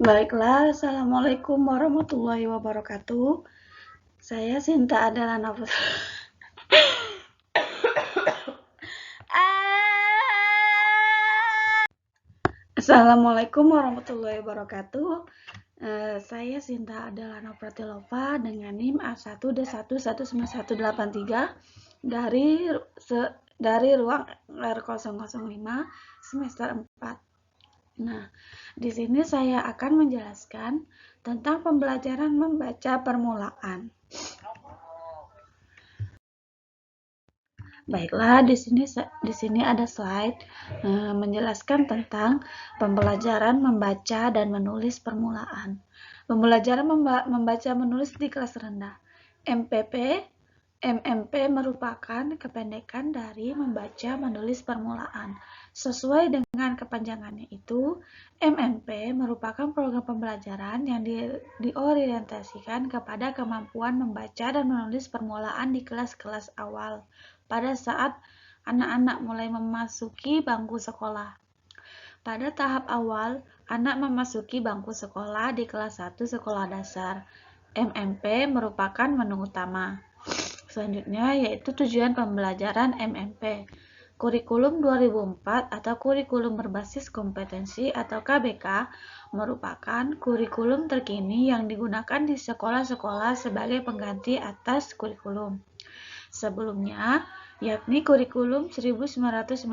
Baiklah, Assalamualaikum warahmatullahi wabarakatuh. Saya Sinta adalah Nafas. Assalamualaikum warahmatullahi wabarakatuh. Saya Sinta adalah Pratilopa dengan NIM A1D1119183 dari ruang R005 semester 4. Nah, di sini saya akan menjelaskan tentang pembelajaran membaca permulaan. Baiklah, di sini ada slide menjelaskan tentang pembelajaran membaca dan menulis permulaan. Pembelajaran membaca menulis di kelas rendah. MMP merupakan kependekan dari membaca menulis permulaan. Sesuai dengan kepanjangannya itu, MMP merupakan program pembelajaran yang diorientasikan kepada kemampuan membaca dan menulis permulaan di kelas-kelas awal pada saat anak-anak mulai memasuki bangku sekolah. Pada tahap awal, anak memasuki bangku sekolah di kelas 1 sekolah dasar. MMP merupakan menu utama. Selanjutnya yaitu tujuan pembelajaran MMP. Kurikulum 2004 atau kurikulum berbasis kompetensi atau KBK merupakan kurikulum terkini yang digunakan di sekolah-sekolah sebagai pengganti atas kurikulum sebelumnya, yakni kurikulum 1954.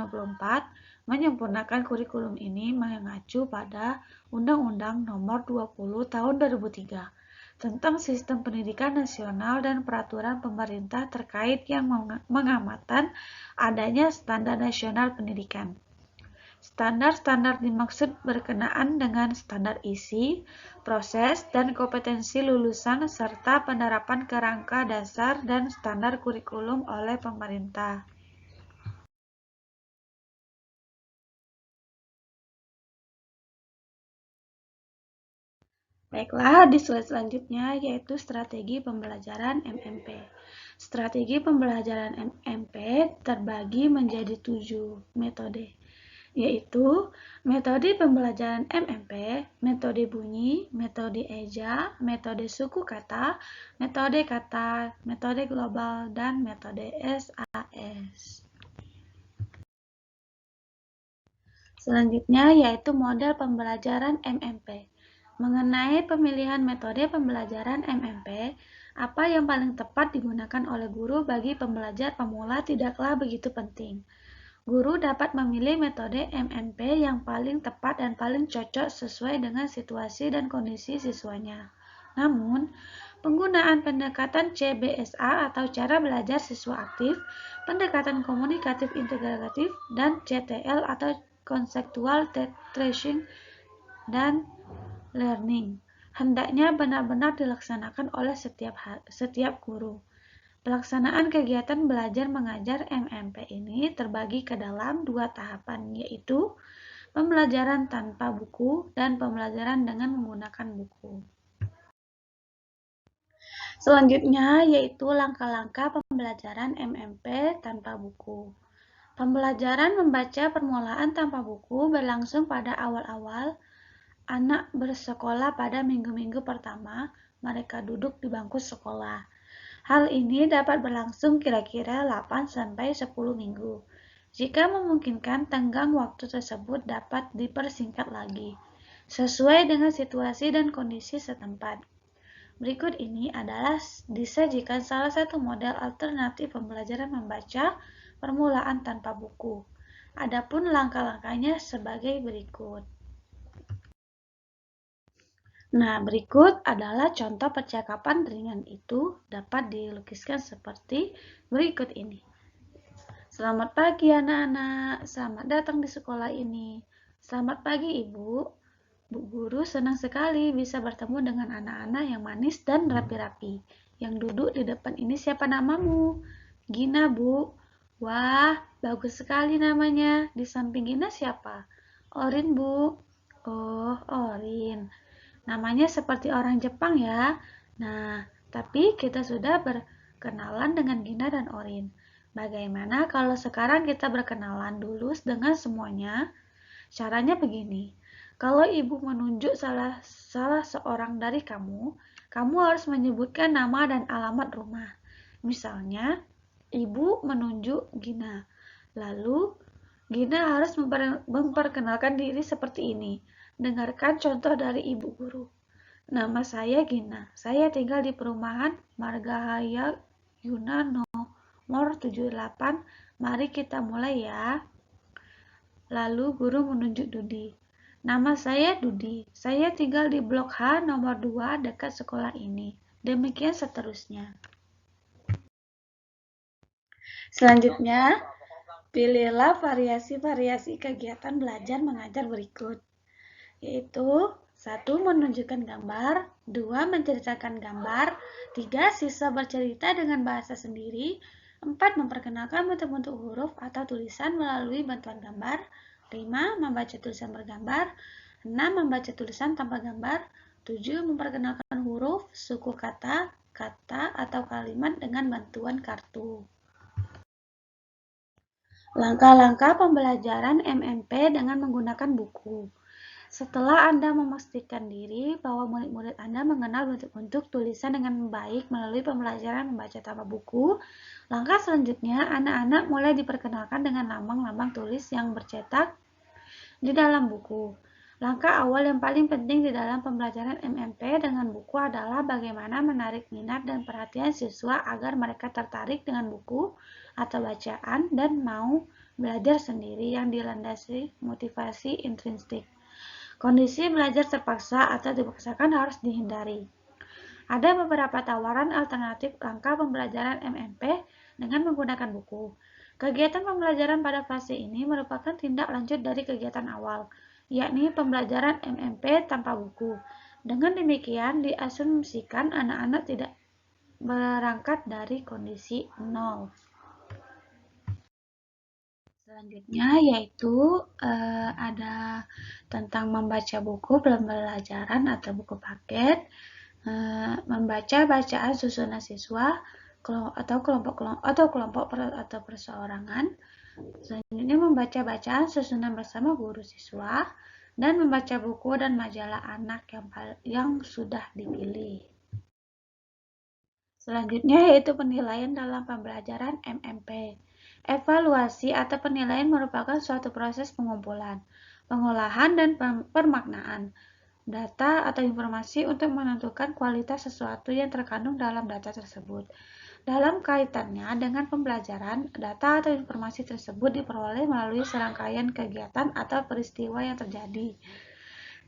Menyempurnakan kurikulum ini mengacu pada Undang-Undang Nomor 20 Tahun 2003 tentang Sistem Pendidikan Nasional dan peraturan pemerintah terkait yang mengamatkan adanya standar nasional pendidikan. Standar-standar dimaksud berkenaan dengan standar isi, proses, dan kompetensi lulusan serta penerapan kerangka dasar dan standar kurikulum oleh pemerintah. Baiklah, di slide selanjutnya yaitu strategi pembelajaran MMP. Strategi pembelajaran MMP terbagi menjadi 7 metode, yaitu metode pembelajaran MMP, metode bunyi, metode eja, metode suku kata, metode global, dan metode SAS. Selanjutnya yaitu model pembelajaran MMP. Mengenai pemilihan metode pembelajaran MMP, apa yang paling tepat digunakan oleh guru bagi pembelajar pemula tidaklah begitu penting. Guru dapat memilih metode MMP yang paling tepat dan paling cocok sesuai dengan situasi dan kondisi siswanya. Namun, penggunaan pendekatan CBSA atau cara belajar siswa aktif, pendekatan komunikatif integratif, dan CTL atau conceptual tracing dan learning hendaknya benar-benar dilaksanakan oleh setiap guru. Pelaksanaan kegiatan belajar mengajar MMP ini terbagi ke dalam 2 tahapan, yaitu pembelajaran tanpa buku dan pembelajaran dengan menggunakan buku. Selanjutnya yaitu langkah-langkah pembelajaran MMP tanpa buku. Pembelajaran membaca permulaan tanpa buku berlangsung pada awal-awal anak bersekolah pada minggu-minggu pertama mereka duduk di bangku sekolah. Hal ini dapat berlangsung kira-kira 8-10 minggu. Jika memungkinkan, tenggang waktu tersebut dapat dipersingkat lagi, sesuai dengan situasi dan kondisi setempat. Berikut ini adalah disajikan salah satu model alternatif pembelajaran membaca permulaan tanpa buku. Adapun langkah-langkahnya sebagai berikut. Nah, berikut adalah contoh percakapan ringan itu dapat dilukiskan seperti berikut ini. Selamat pagi anak-anak, selamat datang di sekolah ini. Selamat pagi ibu. Bu guru senang sekali bisa bertemu dengan anak-anak yang manis dan rapi-rapi. Yang duduk di depan ini siapa namamu? Gina, Bu. Wah, bagus sekali namanya. Di samping Gina siapa? Orin, Bu. Oh, Orin. Namanya seperti orang Jepang ya. Nah, tapi kita sudah berkenalan dengan Gina dan Orin. Bagaimana kalau sekarang kita berkenalan dulu dengan semuanya? Caranya begini. Kalau ibu menunjuk salah seorang dari kamu, kamu harus menyebutkan nama dan alamat rumah. Misalnya, ibu menunjuk Gina. Lalu, Gina harus memperkenalkan diri seperti ini. Dengarkan contoh dari ibu guru. Nama saya Gina. Saya tinggal di perumahan Margahaya Yuna nomor 78. Mari kita mulai ya. Lalu guru menunjuk Dudi. Nama saya Dudi. Saya tinggal di blok H nomor 2 dekat sekolah ini. Demikian seterusnya. Selanjutnya, pilihlah variasi-variasi kegiatan belajar mengajar berikut, yaitu 1. Menunjukkan gambar, 2. Menceritakan gambar, 3. Siswa bercerita dengan bahasa sendiri, 4. Memperkenalkan bentuk-bentuk huruf atau tulisan melalui bantuan gambar, 5. Membaca tulisan bergambar, 6. Membaca tulisan tanpa gambar, 7. Memperkenalkan huruf, suku kata, atau kalimat dengan bantuan kartu. Langkah-langkah pembelajaran MMP dengan menggunakan buku. Setelah Anda memastikan diri bahwa murid-murid Anda mengenal bentuk-bentuk tulisan dengan baik melalui pembelajaran membaca tanpa buku, langkah selanjutnya anak-anak mulai diperkenalkan dengan lambang-lambang tulis yang bercetak di dalam buku. Langkah awal yang paling penting di dalam pembelajaran MMP dengan buku adalah bagaimana menarik minat dan perhatian siswa agar mereka tertarik dengan buku atau bacaan dan mau belajar sendiri yang dilandasi motivasi intrinsik. Kondisi belajar terpaksa atau dipaksakan harus dihindari. Ada beberapa tawaran alternatif langkah pembelajaran MMP dengan menggunakan buku. Kegiatan pembelajaran pada fase ini merupakan tindak lanjut dari kegiatan awal, yakni pembelajaran MMP tanpa buku. Dengan demikian, diasumsikan anak-anak tidak berangkat dari kondisi nol. Selanjutnya yaitu ada tentang membaca buku pembelajaran atau buku paket, membaca bacaan susunan siswa atau kelompok atau perseorangan. Selanjutnya membaca bacaan susunan bersama guru siswa dan membaca buku dan majalah anak yang sudah dipilih. Selanjutnya yaitu penilaian dalam pembelajaran MMP. Evaluasi atau penilaian merupakan suatu proses pengumpulan, pengolahan, dan pemaknaan data atau informasi untuk menentukan kualitas sesuatu yang terkandung dalam data tersebut. Dalam kaitannya dengan pembelajaran, data atau informasi tersebut diperoleh melalui serangkaian kegiatan atau peristiwa yang terjadi.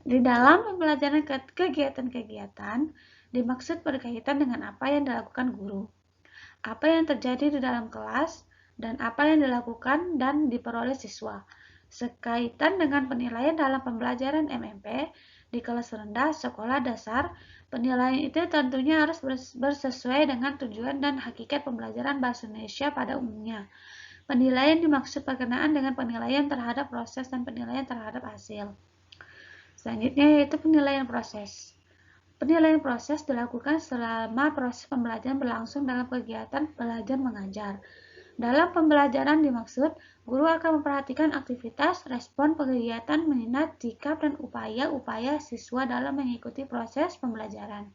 Di dalam pembelajaran kegiatan-kegiatan dimaksud berkaitan dengan apa yang dilakukan guru, apa yang terjadi di dalam kelas, dan apa yang dilakukan dan diperoleh siswa. Sekaitan dengan penilaian dalam pembelajaran MMP di kelas rendah sekolah dasar, penilaian itu tentunya harus bersesuai dengan tujuan dan hakikat pembelajaran bahasa Indonesia pada umumnya. Penilaian dimaksud berkenaan dengan penilaian terhadap proses dan penilaian terhadap hasil. Selanjutnya yaitu penilaian proses. Penilaian proses dilakukan selama proses pembelajaran berlangsung dalam kegiatan belajar mengajar. Dalam pembelajaran dimaksud, guru akan memperhatikan aktivitas, respon, kegiatan, minat, sikap, dan upaya-upaya siswa dalam mengikuti proses pembelajaran.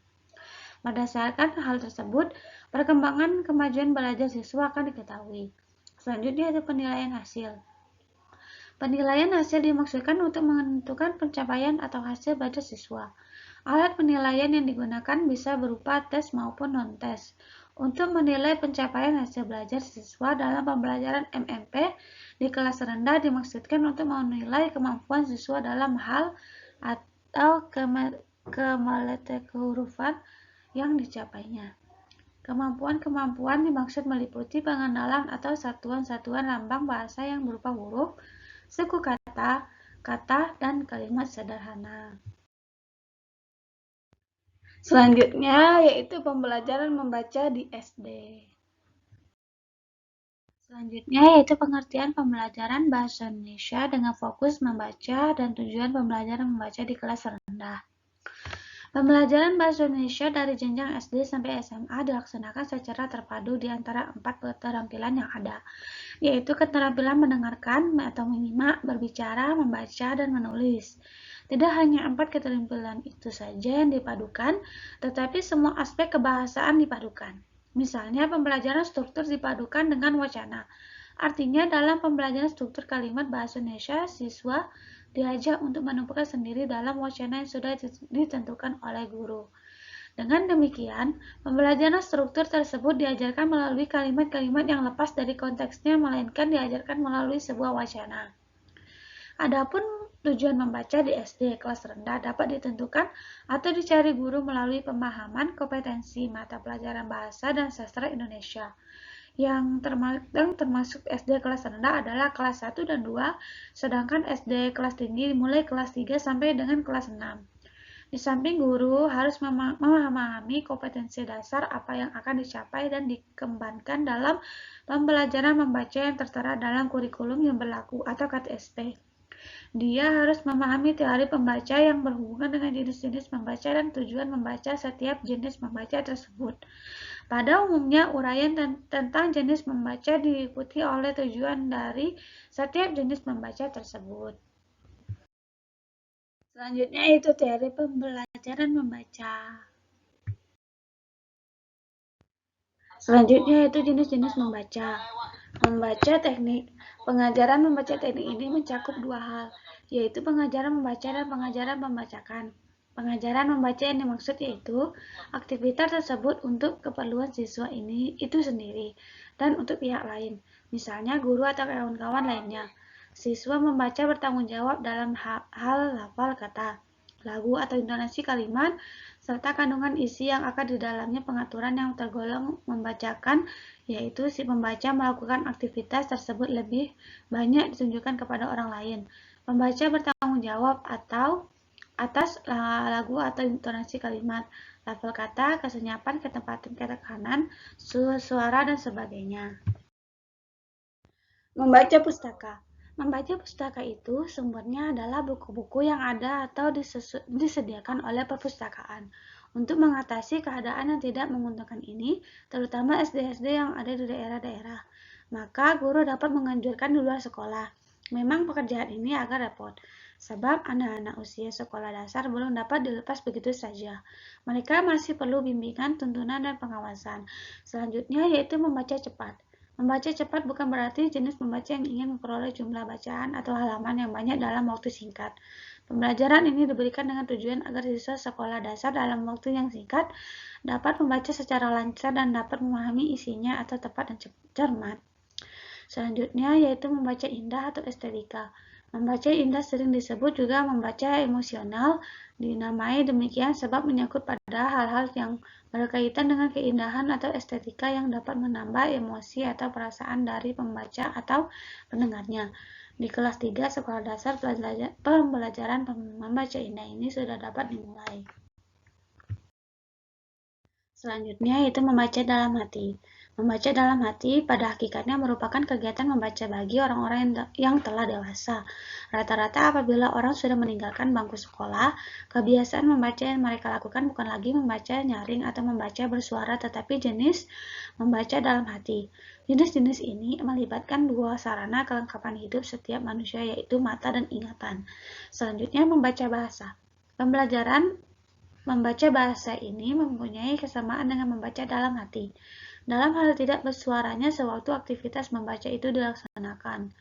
Berdasarkan hal tersebut, perkembangan kemajuan belajar siswa akan diketahui. Selanjutnya ada penilaian hasil. Penilaian hasil dimaksudkan untuk menentukan pencapaian atau hasil belajar siswa. Alat penilaian yang digunakan bisa berupa tes maupun non-tes. Untuk menilai pencapaian hasil belajar siswa dalam pembelajaran MMP di kelas rendah dimaksudkan untuk menilai kemampuan siswa dalam hal atau kemelete kehurufan yang dicapainya. Kemampuan-kemampuan dimaksud meliputi pengenalan atau satuan-satuan lambang bahasa yang berupa huruf, suku kata, dan kalimat sederhana. Selanjutnya yaitu pembelajaran membaca di SD. Selanjutnya yaitu pengertian pembelajaran bahasa Indonesia dengan fokus membaca dan tujuan pembelajaran membaca di kelas rendah. Pembelajaran bahasa Indonesia dari jenjang SD sampai SMA dilaksanakan secara terpadu di antara 4 keterampilan yang ada, yaitu keterampilan mendengarkan atau menyimak, berbicara, membaca, dan menulis. Tidak hanya 4 keterampilan itu saja yang dipadukan, tetapi semua aspek kebahasaan dipadukan. Misalnya pembelajaran struktur dipadukan dengan wacana. Artinya dalam pembelajaran struktur kalimat bahasa Indonesia, siswa diajak untuk menemukan sendiri dalam wacana yang sudah ditentukan oleh guru. Dengan demikian, pembelajaran struktur tersebut diajarkan melalui kalimat-kalimat yang lepas dari konteksnya, melainkan diajarkan melalui sebuah wacana. Adapun tujuan membaca di SD kelas rendah dapat ditentukan atau dicari guru melalui pemahaman kompetensi mata pelajaran bahasa dan sastra Indonesia. Yang termasuk SD kelas rendah adalah kelas 1 dan 2, sedangkan SD kelas tinggi mulai kelas 3 sampai dengan kelas 6. Di samping guru harus memahami kompetensi dasar apa yang akan dicapai dan dikembangkan dalam pembelajaran membaca yang tertera dalam kurikulum yang berlaku atau KTSP. Dia harus memahami teori pembaca yang berhubungan dengan jenis-jenis membaca dan tujuan membaca setiap jenis membaca tersebut. Pada umumnya, uraian tentang jenis membaca diikuti oleh tujuan dari setiap jenis membaca tersebut. Selanjutnya itu teori pembelajaran membaca. Selanjutnya itu jenis-jenis membaca. Membaca teknik. Pengajaran membaca teknik ini mencakup dua hal, yaitu pengajaran membaca dan pengajaran membacakan. Pengajaran membaca yang dimaksud yaitu aktivitas tersebut untuk keperluan siswa ini itu sendiri dan untuk pihak lain, misalnya guru atau kawan-kawan lainnya. Siswa membaca bertanggung jawab dalam hal lafal kata, lagu atau intonasi kalimat, serta kandungan isi yang akan di dalamnya pengaturan yang tergolong membacakan, yaitu si pembaca melakukan aktivitas tersebut lebih banyak ditunjukkan kepada orang lain. Pembaca bertanggung jawab atas lagu atau intonasi kalimat, lafal kata, kesenyapan, ketepatan ketekanan, suara, dan sebagainya. Membaca pustaka. Membaca pustaka itu sumbernya adalah buku-buku yang ada atau disediakan oleh perpustakaan. Untuk mengatasi keadaan yang tidak menguntungkan ini, terutama SD-SD yang ada di daerah-daerah, maka guru dapat menganjurkan di luar sekolah. Memang pekerjaan ini agak repot, sebab anak-anak usia sekolah dasar belum dapat dilepas begitu saja. Mereka masih perlu bimbingan, tuntunan, dan pengawasan. Selanjutnya yaitu membaca cepat. Membaca cepat bukan berarti jenis membaca yang ingin memperoleh jumlah bacaan atau halaman yang banyak dalam waktu singkat. Pembelajaran ini diberikan dengan tujuan agar siswa sekolah dasar dalam waktu yang singkat dapat membaca secara lancar dan dapat memahami isinya atau tepat dan cermat. Selanjutnya yaitu membaca indah atau estetika. Membaca indah sering disebut juga membaca emosional, dinamai demikian sebab menyangkut pada hal-hal yang berkaitan dengan keindahan atau estetika yang dapat menambah emosi atau perasaan dari pembaca atau pendengarnya. Di kelas 3 sekolah dasar pembelajaran membaca indah ini sudah dapat dimulai. Selanjutnya itu membaca dalam hati. Membaca dalam hati pada hakikatnya merupakan kegiatan membaca bagi orang-orang yang telah dewasa. Rata-rata apabila orang sudah meninggalkan bangku sekolah, kebiasaan membaca yang mereka lakukan bukan lagi membaca nyaring atau membaca bersuara, tetapi jenis membaca dalam hati. Jenis-jenis ini melibatkan dua sarana kelengkapan hidup setiap manusia, yaitu mata dan ingatan. Selanjutnya membaca bahasa. Pembelajaran membaca bahasa ini mempunyai kesamaan dengan membaca dalam hati. Dalam hal tidak bersuaranya sewaktu aktivitas membaca itu dilaksanakan.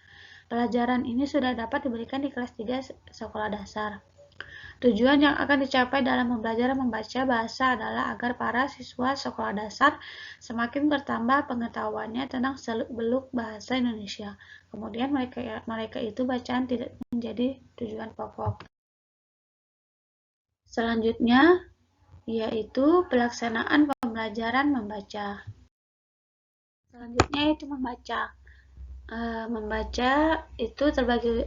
Pelajaran ini sudah dapat diberikan di kelas 3 sekolah dasar. Tujuan yang akan dicapai dalam pembelajaran membaca bahasa adalah agar para siswa sekolah dasar semakin bertambah pengetahuannya tentang seluk-beluk bahasa Indonesia. Kemudian mereka itu bacaan tidak menjadi tujuan pokok. Selanjutnya yaitu pelaksanaan pembelajaran membaca. Selanjutnya itu membaca. Membaca itu terbagi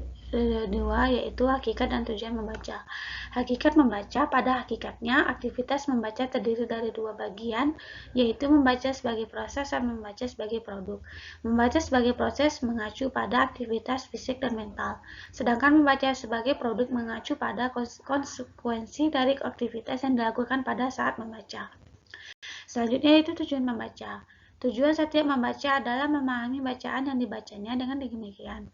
dua, yaitu hakikat dan tujuan membaca. Hakikat membaca, pada hakikatnya aktivitas membaca terdiri dari dua bagian, yaitu membaca sebagai proses dan membaca sebagai produk. Membaca sebagai proses mengacu pada aktivitas fisik dan mental, sedangkan membaca sebagai produk mengacu pada konsekuensi dari aktivitas yang dilakukan pada saat membaca. Selanjutnya itu tujuan membaca. Tujuan setiap membaca adalah memahami bacaan yang dibacanya. Dengan demikian,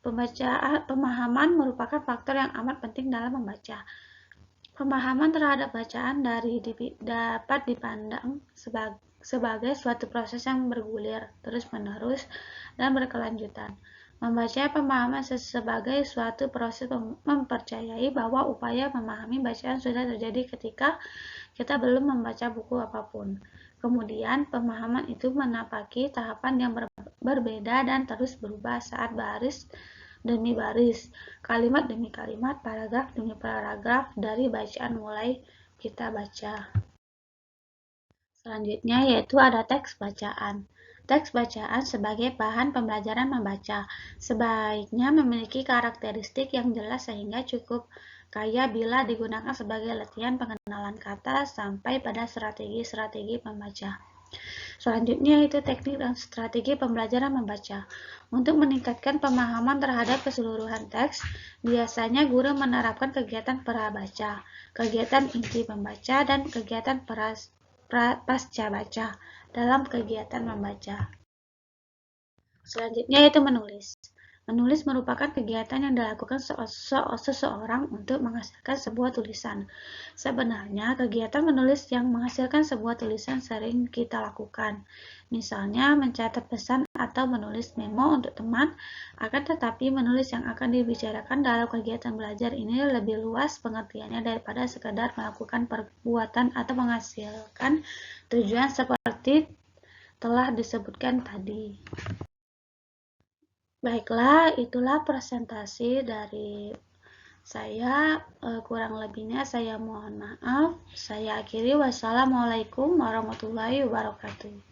Pemahaman merupakan faktor yang amat penting dalam membaca. Pemahaman terhadap bacaan dapat dipandang sebagai suatu proses yang bergulir, terus-menerus, dan berkelanjutan. Membaca pemahaman sebagai suatu proses mempercayai bahwa upaya memahami bacaan sudah terjadi ketika kita belum membaca buku apapun. Kemudian, pemahaman itu menapaki tahapan yang berbeda dan terus berubah saat baris demi baris, kalimat demi kalimat, paragraf demi paragraf dari bacaan mulai kita baca. Selanjutnya yaitu ada teks bacaan. Teks bacaan sebagai bahan pembelajaran membaca sebaiknya memiliki karakteristik yang jelas sehingga cukup kaya bila digunakan sebagai latihan pengenalan kata sampai pada strategi-strategi membaca. Selanjutnya itu teknik dan strategi pembelajaran membaca. Untuk meningkatkan pemahaman terhadap keseluruhan teks, biasanya guru menerapkan kegiatan prabaca, kegiatan inti membaca, dan kegiatan pasca baca dalam kegiatan membaca. Selanjutnya yaitu menulis. Menulis merupakan kegiatan yang dilakukan seseorang untuk menghasilkan sebuah tulisan. Sebenarnya, kegiatan menulis yang menghasilkan sebuah tulisan sering kita lakukan. Misalnya, mencatat pesan atau menulis memo untuk teman, akan tetapi menulis yang akan dibicarakan dalam kegiatan belajar ini lebih luas pengertiannya daripada sekadar melakukan perbuatan atau menghasilkan tujuan seperti telah disebutkan tadi. Baiklah, itulah presentasi dari saya. Kurang lebihnya saya mohon maaf. Saya akhiri. Wassalamualaikum warahmatullahi wabarakatuh.